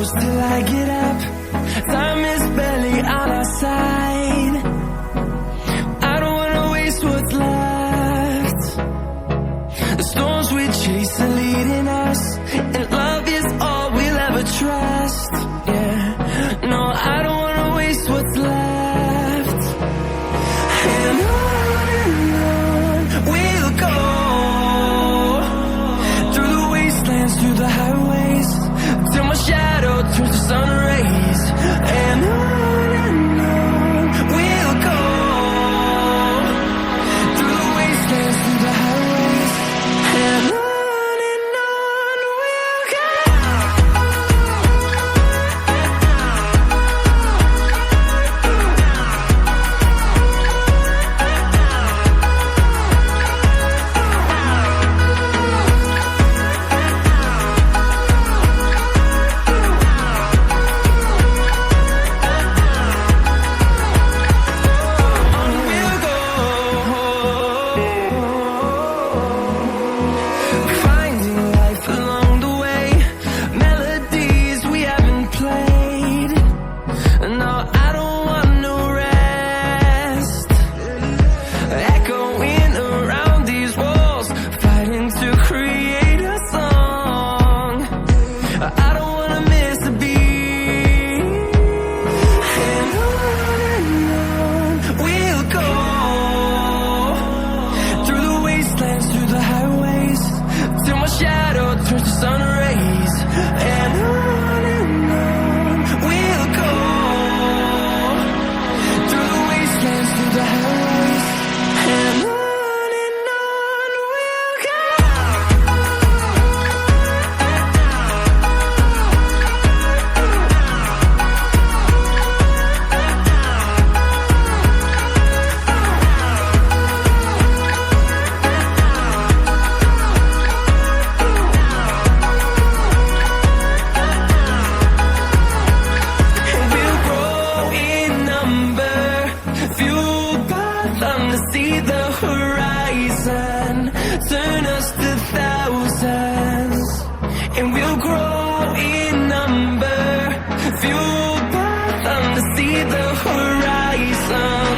close till I get up. Time is barely on our side. I don't wanna waste what's left. The storms we chase are leading us, and love is all we'll ever trust. Yeah, no, I don't wanna waste what's left. And on we'll go, through the wastelands, through the highways, till my shadow turns to sun rays. And on we'll go, through the wastelands, through the highways, and on we'll go. Finding life along the way, melodies we haven't played. No, I don't want no rest. Echoing around these walls, fighting to create a song. I don't wanna miss a beat. And on we'll go, through the wastelands, through the highways, till my shadow turns to sun rays. And on we'll go, through the wastelands, through the highways, and on we'll go. We'll grow in number, fueled by them to see the horizon, turn us to thousands. And we'll grow in number, fueled by them to see the horizon,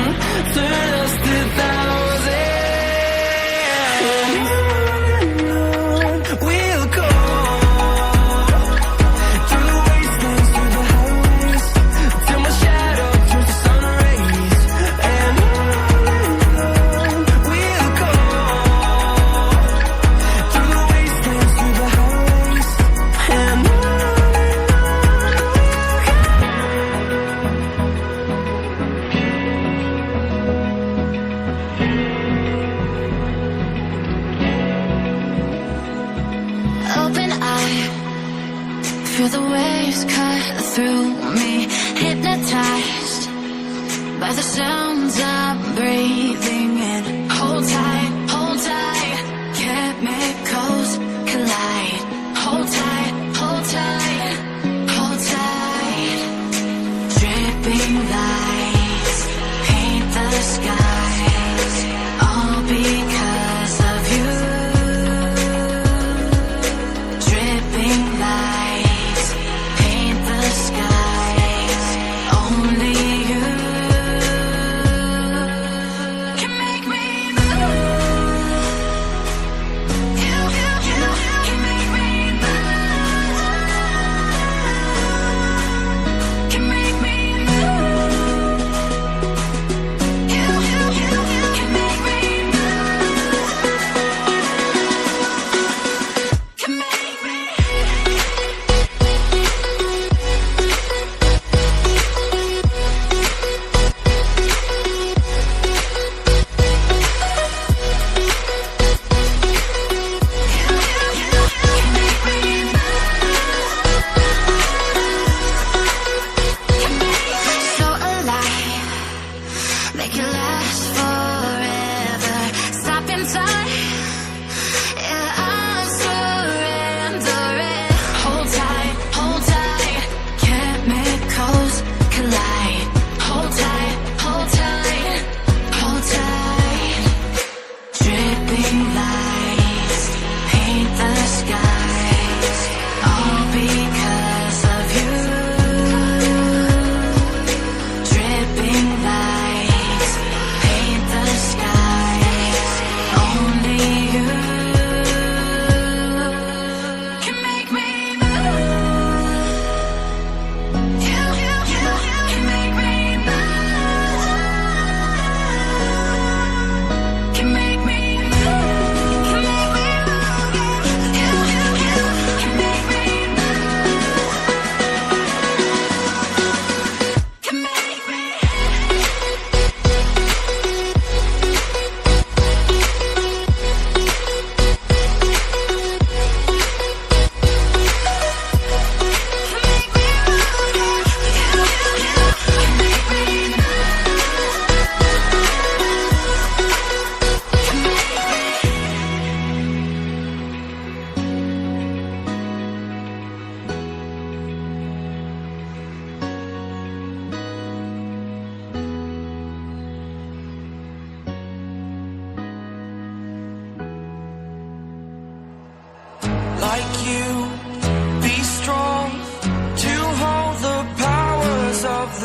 turn us to thousands. And on we'll go, through the wastelands, through the highways, till my shadow turns to sun rays. And on we'll go, through the wastelands, through the highways, and on we'll go. Open eye, feel the waves cut through me, hypnotized by the sounds I'm breathing in. Hold tight, chemicals collide. Hold tight, hold tight, hold tight. Dripping lights paint the skies, all because of you. Dripping lights paint the skies, only you.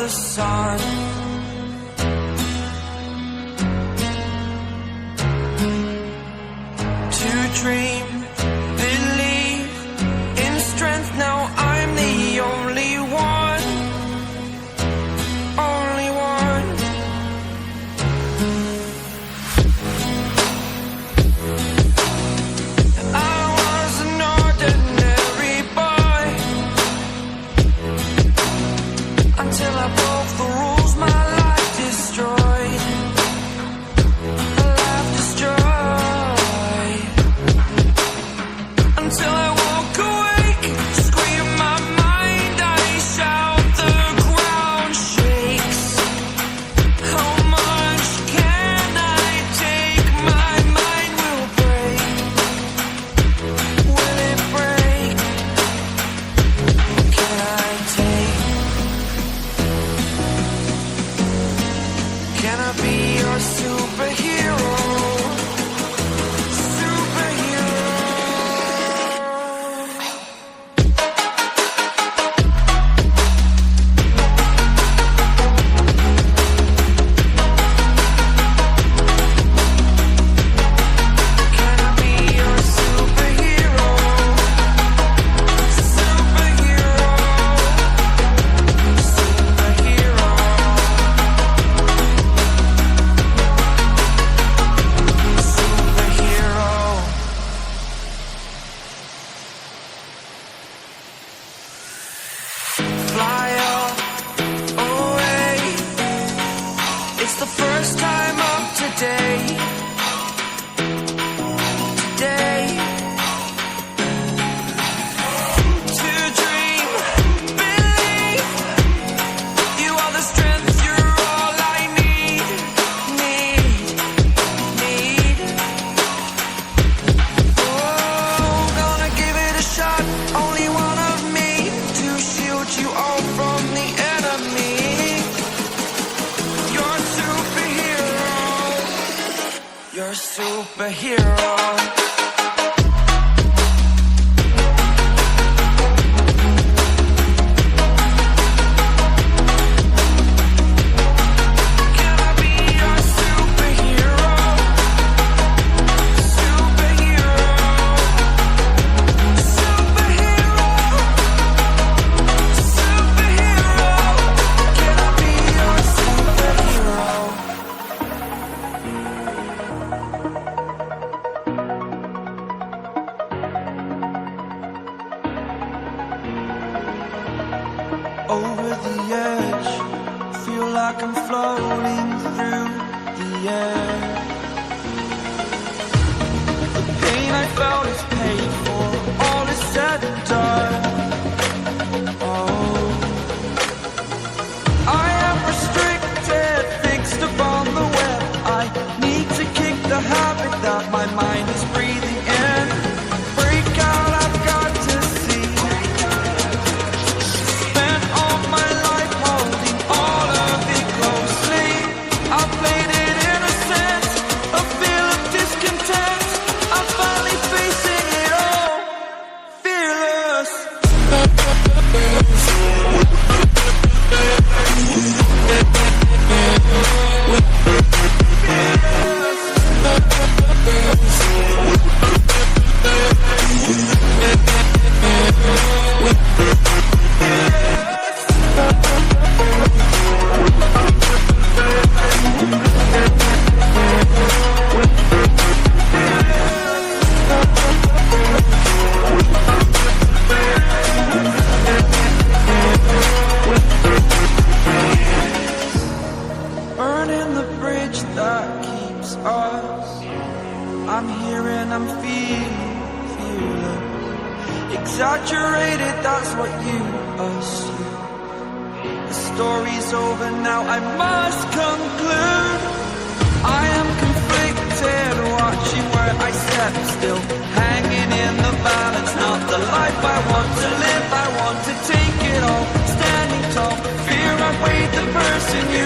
the sun. To dream, believe in strength. Now I'm the only one, only one. I was an ordinary boy until I broke the rules. My life destroyed, my life destroyed. Until I woke awake, scream my mind, I shout, the ground shakes. How much can I take? My mind will break. Will it break? Can I take? Can I be your superhero? Fly away. It's the first time of today. Today. To dream, believe. You are the strength, you're all I need. Oh, gonna give it a shot. Only one of me to shield you all from the enemy. You're a superhero. You're a superhero. Can I be your superhero? Superhero. Superhero. Superhero. Can I be your superhero? Over the edge, feel like I'm floating through the air. The pain I felt is paid for, all is said and done. Oh, I am restricted, fixed upon the web. I need to kick the habit that my mind is breathing in. Break out, I've got to see. Spent all my life holding all of it closely. I played it innocent, a feel of discontent. I'm finally facing it all, fearless. Burning the bridge that keeps us. I'm here and I'm feeling exaggerated, that's what you assume. The story's over now, I must conclude. I am conflicted, watching where I step still, hanging in the balance. Not the life I want to live, I want to take it all. Standing tall, fear I weighed the person you